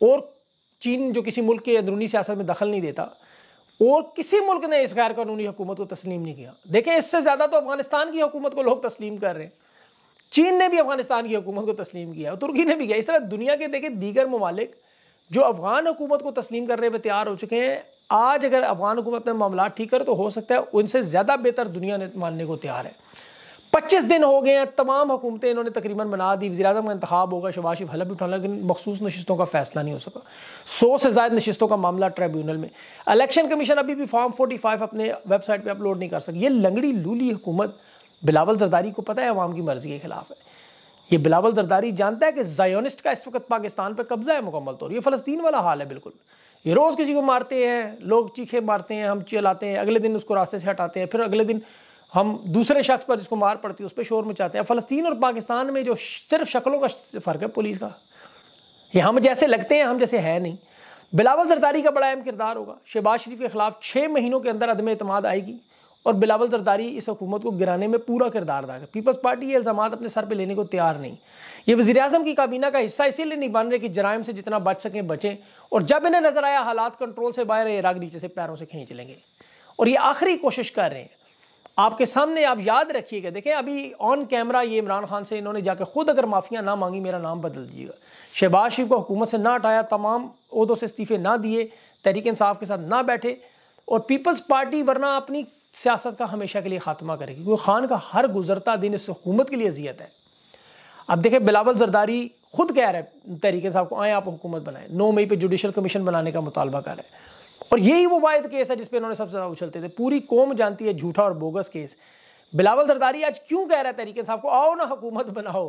اور چین جو کسی ملک کے اندرونی سیاست میں دخل نہیں دیتا، اور کسی ملک نے اس غیر قانونی حکومت کو تسلیم نہیں کیا. دیکھیں اس سے زیادہ تو افغانستان کی حکومت کو لوگ تسلیم کر رہے ہیں. چین نے بھی افغانستان کی حکومت کو تسلیم کیا، ترکی نے بھی کیا. اس طرح دنیا کے دیکھیں دیگر ممالک جو افغان حکومت کو تسلیم کرنے پہ تیار ہو چکے ہیں، آج اگر افغان حکومت اپنے معاملات ٹھیک کرے تو ہو سکتا ہے ان سے زیادہ بہتر دنیا نے ماننے کو تیار ہے. 25 دن ہو گئے ہیں، تمام حکومتیں انہوں نے تقریباً بنا دی. وزیر اعظم کا انتخاب ہوگا، شہباز شریف حلف بھی اٹھانا، لیکن مخصوص نشستوں کا فیصلہ نہیں ہو سکا. 100 سے زائد نشستوں کا معاملہ ٹریبیونل میں. الیکشن کمیشن ابھی بھی فارم 45 اپنے ویب سائٹ پہ اپلوڈ نہیں کر سکی. یہ لنگڑی لولی حکومت بلاول زرداری کو پتہ ہے عوام کی مرضی کے خلاف ہے. یہ بلاول زرداری جانتا ہے کہ زائونسٹ کا اس وقت پاکستان پہ قبضہ ہے مکمل طور. یہ فلسطین والا حال ہے بالکل. یہ روز کسی کو مارتے ہیں، لوگ چیخے مارتے ہیں، ہم چلاتے ہیں، اگلے دن اس کو راستے سے ہٹاتے ہیں، پھر اگلے دن ہم دوسرے شخص پر جس کو مار پڑتی ہے اس پہ شور مچاتے ہیں. فلسطین اور پاکستان میں جو صرف شکلوں کا فرق ہے پولیس کا، یہ ہم جیسے لگتے ہیں ہم جیسے ہے نہیں. بلاول زرداری کا بڑا اہم کردار ہوگا. شہباز شریف کے خلاف 6 مہینوں کے اندر عدم اعتماد آئے گی اور بلاول زرداری اس حکومت کو گرانے میں پورا کردار ادا کرے. پیپلز پارٹی یہ الزامات اپنے سر پہ لینے کو تیار نہیں. یہ وزیر اعظم کی کابینہ کا حصہ اسی لیے نہیں بن رہے کہ جرائم سے جتنا بچ سکیں بچیں، اور جب انہیں نظر آیا حالات کنٹرول سے باہر ہے، راگ نیچے سے پیروں سے کھینچ لیں گے. اور یہ آخری کوشش کر رہے ہیں. آپ کے سامنے آپ یاد رکھیے گا، دیکھیں ابھی آن کیمرہ یہ عمران خان سے انہوں نے جا کے خود اگر معافیاں نہ مانگی میرا نام بدل دیجیے گا. شہباز شریف کو حکومت سے نہ ہٹایا، تمام عہدوں سے استعفے نہ دیے، تحریک انصاف کے ساتھ نہ بیٹھے، اور پیپلز پارٹی ورنہ اپنی سیاست کا ہمیشہ کے لیے خاتمہ کرے گی. کیونکہ خان کا ہر گزرتا دن اس حکومت کے لیے اذیت ہے. اب دیکھیں بلاول زرداری خود کہہ رہا ہے تحریک انصاف کو آئیں آپ حکومت بنائیں، 9 مئی پہ جوڈیشل کمیشن بنانے کا مطالبہ کر رہے ہیں. اور یہی وہ واحد کیس ہے جس پہ انہوں نے سب سے زیادہ اچھلتے تھے. پوری قوم جانتی ہے جھوٹا اور بوگس کیس. بلاول زرداری آج کیوں کہہ رہا ہے تحریک انصاف کو آؤ نا حکومت بناؤ؟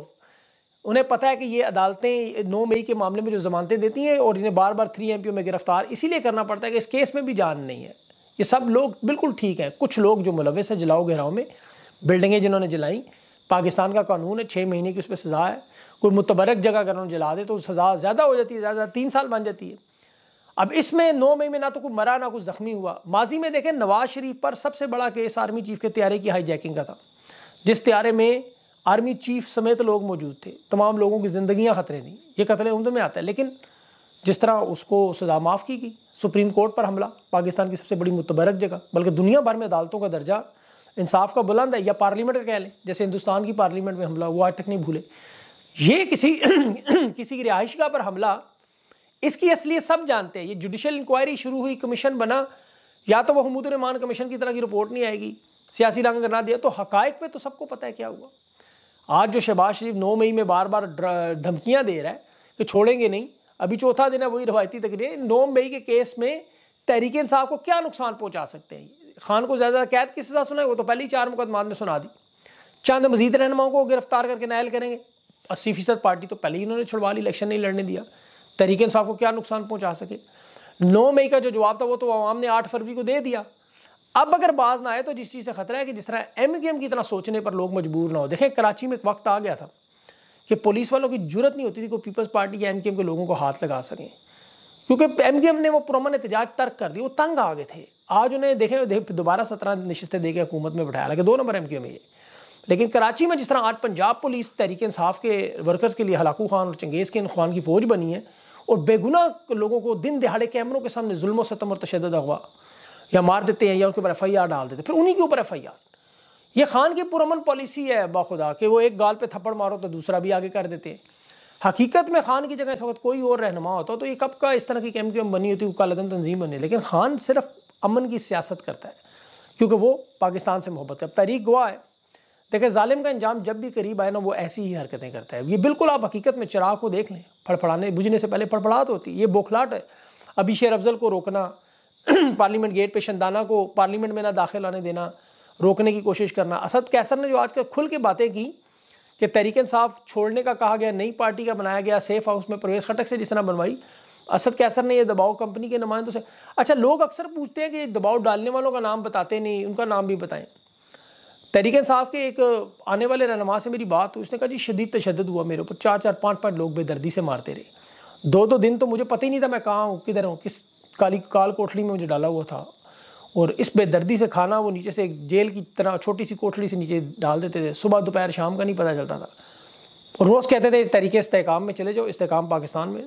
انہیں پتہ ہے کہ یہ عدالتیں 9 مئی کے معاملے میں جو ضمانتیں دیتی ہیں اور انہیں بار بار 3 MPO میں گرفتار اسی لیے کرنا پڑتا ہے کہ اس کیس میں بھی جان نہیں ہے. یہ سب لوگ بالکل ٹھیک ہیں. کچھ لوگ جو ملوث ہیں جلاؤ گہراؤ میں، بلڈنگیں جنہوں نے جلائیں، پاکستان کا قانون ہے 6 مہینے کی اس پہ سزا ہے. کوئی متبرک جگہ اگر انہوں نے جلا دے تو سزا زیادہ ہو جاتی ہے، زیادہ 3 سال بن جاتی ہے. اب اس میں 9 مئی میں نہ تو کوئی مرا نہ کوئی زخمی ہوا. ماضی میں دیکھیں نواز شریف پر سب سے بڑا کیس آرمی چیف کے طیارے کی ہائی جیکنگ کا تھا، جس طیارے میں آرمی چیف سمیت لوگ موجود تھے. تمام لوگوں کی زندگیاں خطرے تھیں. یہ قتل عمد میں آتا ہے. لیکن جس طرح اس کو سزا معاف کی گئی، سپریم کورٹ پر حملہ، پاکستان کی سب سے بڑی متبرک جگہ، بلکہ دنیا بھر میں عدالتوں کا درجہ انصاف کا بلند ہے، یا پارلیمنٹ کا کہہ لیں، جیسے ہندوستان کی پارلیمنٹ میں حملہ وہ آج تک نہیں بھولے. یہ کسی کی رہائش گاہ پر حملہ، اس کی اصلیت سب جانتے ہیں. یہ جوڈیشل انکوائری شروع ہوئی، کمیشن بنا، یا تو وہ حمود الرحمان کمیشن کی طرح کی رپورٹ نہیں آئے گی، سیاسی رنگ اگر نہ دیا تو حقائق پہ تو سب کو پتہ ہے کیا ہوا. آج جو شہباز شریف 9 مئی میں بار بار دھمکیاں دے رہا ہے کہ چھوڑیں گے نہیں، ابھی چوتھا دن ہے وہی روایتی تقریر. 9 مئی کے کیس میں تحریک انصاف کو کیا نقصان پہنچا سکتے ہیں؟ خان کو زیادہ قید کی سزا سنائے، وہ تو پہلے ہی 4 مقدمات میں سنا دی. چند مزید رہنماؤں کو گرفتار کر کے نائل کریں گے. 80% پارٹی تو پہلے ہی انہوں نے چھڑوا لی، الیکشن نہیں لڑنے دیا. تحریک انصاف کو کیا نقصان پہنچا سکے؟ 9 مئی کا جو جواب تھا وہ تو عوام نے 8 فروری کو دے دیا. اب اگر باز نہ آئے تو جس چیز سے خطرہ ہے کہ جس طرح MQM کی طرح سوچنے پر لوگ مجبور نہ ہو. دیکھیں کراچی میں ایک وقت آ گیا تھا کہ پولیس والوں کی جرت نہیں ہوتی تھی کہ پیپلز پارٹی یا MQM کے لوگوں کو ہاتھ لگا سکیں، کیونکہ MQM نے وہ پرامن احتجاج ترک کر دی. وہ تنگ آ گئے تھے. آج انہیں دیکھیں دوبارہ 17 نشستیں دے کے حکومت میں بٹھایا، حالانکہ 2 نمبر MQM ہے یہ. لیکن کراچی میں جس طرح آج پنجاب پولیس تحریک انصاف کے ورکرز کے لیے ہلاکو خان اور چنگیز کے خان کی فوج بنی ہے، اور بے گناہ لوگوں کو دن دہاڑے کیمروں کے سامنے ظلم و ستم اور تشدد ہوا یا مار دیتے ہیں یا ان کے اوپر FIR ڈال دیتے، پھر انہی کے اوپر FIR. یہ خان کی پرامن پالیسی ہے باخدا کہ وہ ایک گال پہ تھپڑ مارو تو دوسرا بھی آگے کر دیتے ہیں. حقیقت میں خان کی جگہ اس وقت کوئی اور رہنما ہوتا تو یہ کب کا اس طرح کی MQM بنی ہوتی، کالعدم تنظیم بنی. لیکن خان صرف امن کی سیاست کرتا ہے کیونکہ وہ پاکستان سے محبت کرتا ہے. تحریک گواہ ہے. دیکھیں ظالم کا انجام جب بھی قریب آئے نا وہ ایسی ہی حرکتیں کرتا ہے. یہ بالکل آپ حقیقت میں چراغ کو دیکھ لیں، پھڑپڑانے بجھنے سے پہلے پھڑپڑاہٹ ہوتی ہے. یہ بوکھلاٹ ہے. ابھی شیر افضل کو روکنا، پارلیمنٹ گیٹ پہ شندانہ کو پارلیمنٹ میں نہ داخل آنے دینا، روکنے کی کوشش کرنا. اسد کیسر نے جو آج کل کھل کے باتیں کی کہ تحریک انصاف چھوڑنے کا کہا گیا، نئی پارٹی کا بنایا گیا، سیف ہاؤس میں پرویز خٹک سے جس طرح بنوائی، اسد کیسر نے یہ دباؤ کمپنی کے نمائندوں سے. اچھا لوگ اکثر پوچھتے ہیں کہ دباؤ ڈالنے والوں کا نام بتاتے نہیں، ان کا نام بھی بتائیں. تحریک انصاف کے ایک آنے والے رہنما سے میری بات ہوئی، اس نے کہا جی شدید تشدد ہوا میرے اوپر، 4-4 5-5 لوگ بے دردی سے مارتے رہے. 2 دن تو مجھے پتہ ہی نہیں تھا میں کہاں ہوں، کدھر ہوں، کس کال کوٹلی میں مجھے ڈالا ہوا تھا. اور اس بے دردی سے کھانا وہ نیچے سے ایک جیل کی طرح چھوٹی سی کوٹلی سے نیچے ڈال دیتے تھے. صبح دوپہر شام کا نہیں پتہ چلتا تھا. اور روز کہتے تھے تحریک استحکام میں چلے جاؤ، استحکام پاکستان میں.